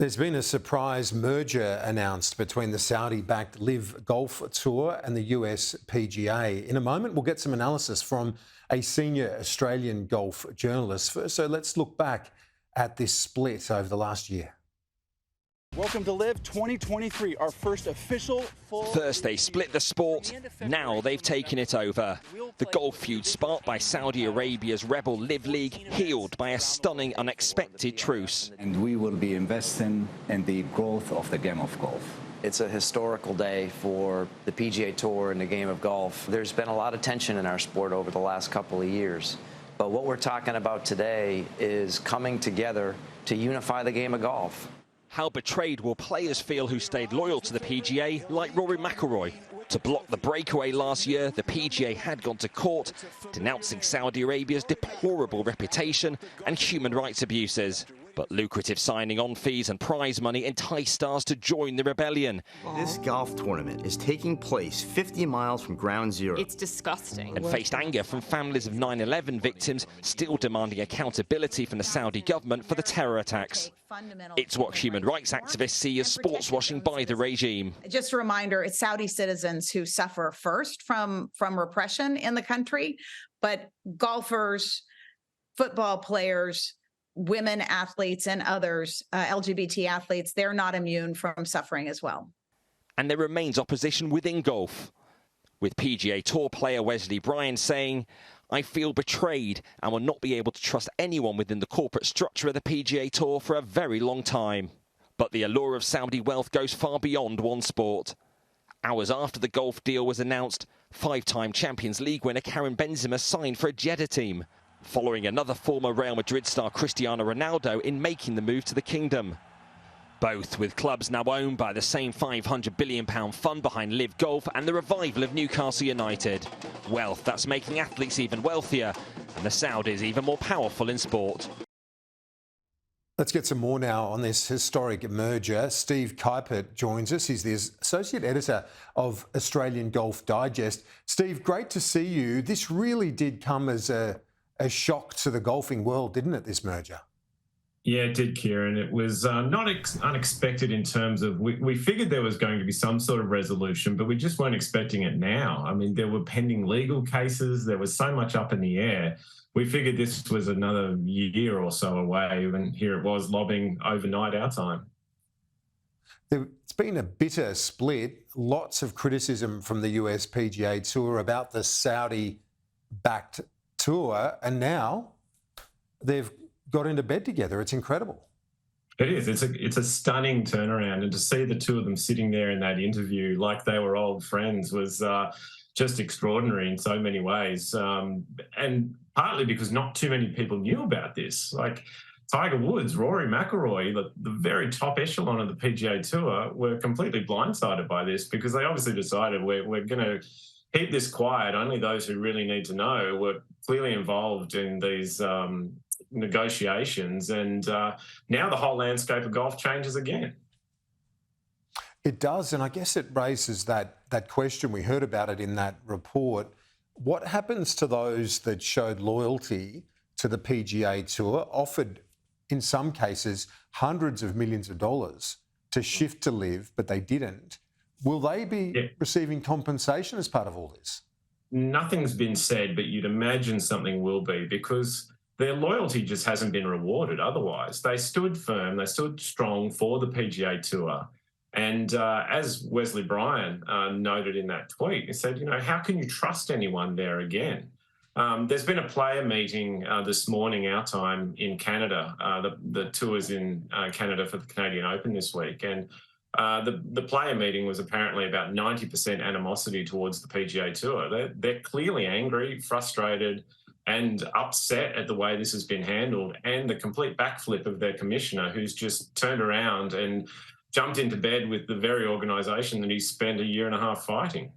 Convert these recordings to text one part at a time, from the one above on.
There's been a surprise merger announced between the Saudi-backed LIV Golf Tour and the US PGA. In a moment, we'll get some analysis from a senior Australian golf journalist. First, so let's look back at this split over the last year. Welcome to LIV 2023, our first official full... First they split the sport, now they've taken it over. The golf feud sparked by Saudi Arabia's rebel LIV League healed by a stunning unexpected truce. And we will be investing in the growth of the game of golf. It's a historical day for the PGA Tour and the game of golf. There's been a lot of tension in our sport over the last couple of years. But what we're talking about today is coming together to unify the game of golf. How betrayed will players feel who stayed loyal to the PGA, like Rory McIlroy? To block the breakaway last year, the PGA had gone to court, denouncing Saudi Arabia's deplorable reputation and human rights abuses. But lucrative signing-on fees and prize money enticed stars to join the rebellion. This golf tournament is taking place 50 miles from ground zero. It's disgusting. And faced anger from families of 9/11 victims, still demanding accountability from the Saudi government for the terror attacks. It's what human rights activists see as sports washing by the regime. Just a reminder, it's Saudi citizens who suffer first from repression in the country, but golfers, football players, women athletes and others, LGBT athletes, they're not immune from suffering as well. And there remains opposition within golf, with PGA Tour player Wesley Bryan saying, "I feel betrayed and will not be able to trust anyone within the corporate structure of the PGA Tour for a very long time." But the allure of Saudi wealth goes far beyond one sport. Hours after the golf deal was announced, five-time Champions League winner Karim Benzema signed for a Jeddah team, following another former Real Madrid star Cristiano Ronaldo in making the move to the kingdom. Both with clubs now owned by the same £500 billion fund behind LIV Golf and the revival of Newcastle United. Wealth that's making athletes even wealthier and the Saudis even more powerful in sport. Let's get some more now on this historic merger. Steve Keipert joins us. He's the Associate Editor of Australian Golf Digest. Steve, great to see you. This really did come as a shock to the golfing world, didn't it, this merger? Yeah, it did, Kieran. It was not unexpected in terms of we figured there was going to be some sort of resolution, but we just weren't expecting it now. I mean, there were pending legal cases. There was so much up in the air. We figured this was another year or so away, and here it was lobbing overnight our time. It's been a bitter split. Lots of criticism from the US PGA Tour about the Saudi-backed tour, and now they've got into bed together. It's incredible. It is. It's a stunning turnaround, and to see the two of them sitting there in that interview like they were old friends was just extraordinary in so many ways, and partly because not too many people knew about this. Like Tiger Woods, Rory McIlroy, the very top echelon of the PGA Tour were completely blindsided by this because they obviously decided we're going to keep this quiet. Only those who really need to know were clearly involved in these negotiations, and now the whole landscape of golf changes again. It does, and I guess it raises that question. We heard about it in that report. What happens to those that showed loyalty to the PGA Tour, offered, in some cases, hundreds of millions of dollars to shift to LIV, but they didn't? Will they be receiving compensation as part of all this? Nothing's been said, but you'd imagine something will be, because their loyalty just hasn't been rewarded otherwise. They stood firm, they stood strong for the PGA Tour. And as Wesley Bryan noted in that tweet, he said, how can you trust anyone there again? There's been a player meeting this morning, our time, in Canada. The tour's in Canada for the Canadian Open this week. And the player meeting was apparently about 90% animosity towards the PGA Tour. They're clearly angry, frustrated, and upset at the way this has been handled, and the complete backflip of their commissioner, who's just turned around and jumped into bed with the very organisation that he spent a year and a half fighting.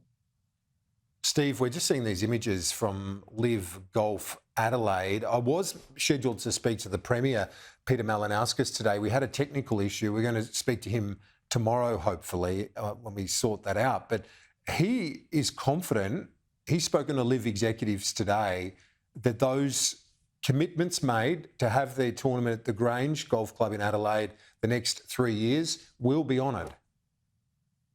Steve, we're just seeing these images from LIV Golf Adelaide. I was scheduled to speak to the Premier, Peter Malinauskas, today. We had a technical issue. We're going to speak to him tomorrow, hopefully, when we sort that out. But he is confident, he's spoken to LIV executives today, that those commitments made to have their tournament at the Grange Golf Club in Adelaide, the next 3 years will be honoured.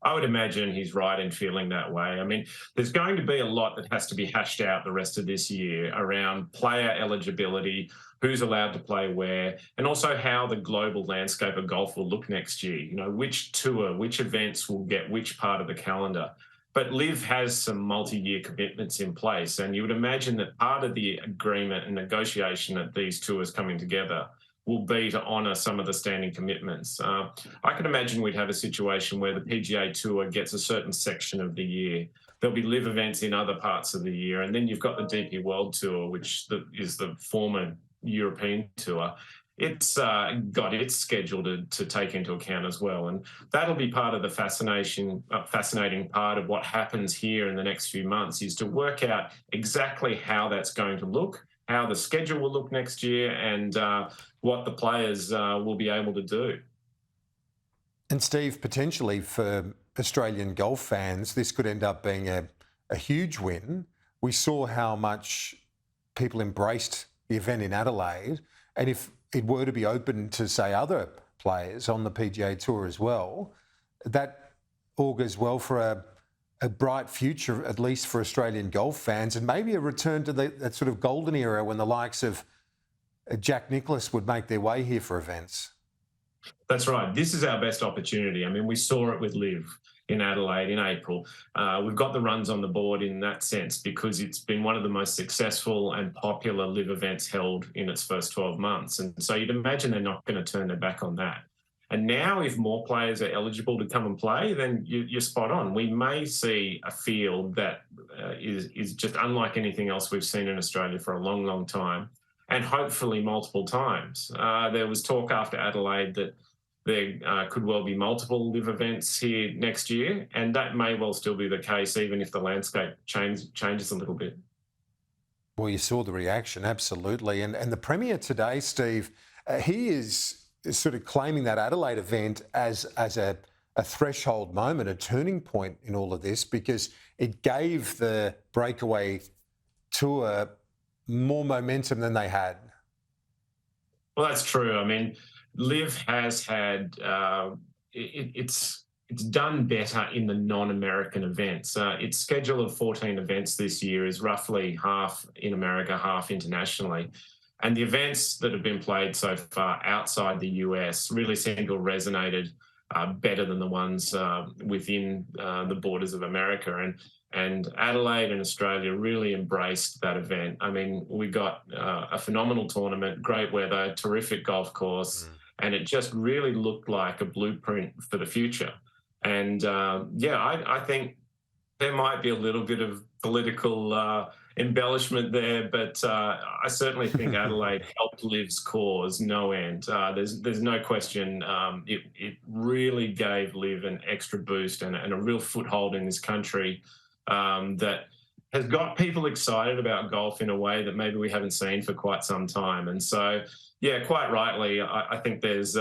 I would imagine he's right in feeling that way. I mean, there's going to be a lot that has to be hashed out the rest of this year around player eligibility, who's allowed to play where, and also how the global landscape of golf will look next year. You know, which tour, which events will get which part of the calendar. But LIV has some multi-year commitments in place, and you would imagine that part of the agreement and negotiation at these tours coming together will be to honour some of the standing commitments. I can imagine we'd have a situation where the PGA Tour gets a certain section of the year. There'll be LIV events in other parts of the year, and then you've got the DP World Tour, which is the former European Tour. It's got its schedule to take into account as well, and that'll be part of the fascinating part of what happens here in the next few months, is to work out exactly how that's going to look, how the schedule will look next year, and what the players will be able to do. And Steve, potentially for Australian golf fans, this could end up being a huge win. We saw how much people embraced the event in Adelaide, and if it were to be open to, say, other players on the PGA Tour as well, that augurs well for a bright future, at least for Australian golf fans, and maybe a return to that sort of golden era when the likes of Jack Nicklaus would make their way here for events. That's right. This is our best opportunity. I mean, we saw it with LIV in Adelaide in April. We've got the runs on the board in that sense because it's been one of the most successful and popular LIV events held in its first 12 months. And so you'd imagine they're not going to turn their back on that. And now if more players are eligible to come and play, then you're spot on. We may see a field that is just unlike anything else we've seen in Australia for a long, long time, and hopefully multiple times. There was talk after Adelaide that there could well be multiple LIV events here next year, and that may well still be the case even if the landscape changes a little bit. Well, you saw the reaction, absolutely. And the Premier today, Steve, he is sort of claiming that Adelaide event as a threshold moment, a turning point in all of this, because it gave the breakaway tour more momentum than they had. Well, that's true. I mean, LIV has had it's done better in the non-American events. Its schedule of 14 events this year is roughly half in America, half internationally. And the events that have been played so far outside the US really seem to have resonated better than the ones within the borders of America. And Adelaide and Australia really embraced that event. I mean, we got a phenomenal tournament, great weather, terrific golf course, and it just really looked like a blueprint for the future. And I think there might be a little bit of political embellishment there, but I certainly think Adelaide helped LIV's cause no end. There's no question. It really gave LIV an extra boost and a real foothold in this country that has got people excited about golf in a way that maybe we haven't seen for quite some time. And so, yeah, quite rightly, I think there's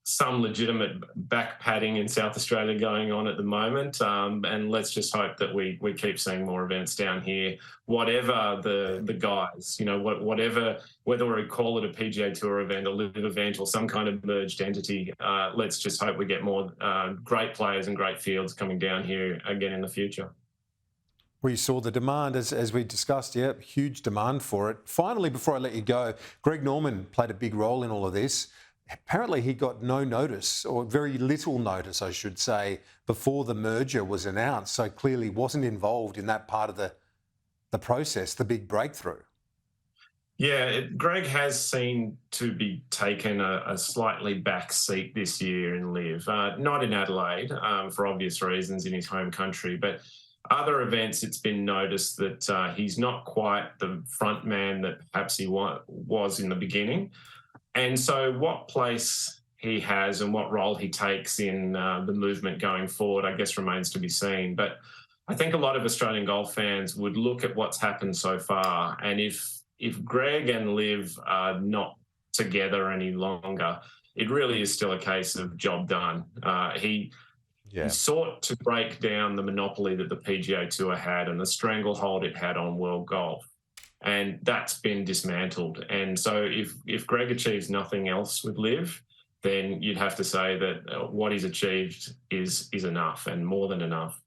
some legitimate back padding in South Australia going on at the moment. And let's just hope that we keep seeing more events down here, whatever the guise, you know, whatever, whether we call it a PGA Tour event, a LIV event, or some kind of merged entity, let's just hope we get more great players and great fields coming down here again in the future. We saw the demand, as we discussed, yeah, huge demand for it. Finally, before I let you go, Greg Norman played a big role in all of this. Apparently he got no notice, or very little notice, I should say, before the merger was announced, so clearly wasn't involved in that part of the process, the big breakthrough. Yeah, Greg has seemed to be taken a slightly back seat this year in LIV, not in Adelaide for obvious reasons in his home country, but other events, it's been noticed that he's not quite the front man that perhaps he was in the beginning. And so what place he has and what role he takes in the movement going forward, I guess, remains to be seen. But I think a lot of Australian golf fans would look at what's happened so far, and if Greg and LIV are not together any longer, it really is still a case of job done. He sought to break down the monopoly that the PGA Tour had and the stranglehold it had on world golf. And that's been dismantled. And so if Greg achieves nothing else with LIV, then you'd have to say that what he's achieved is enough and more than enough.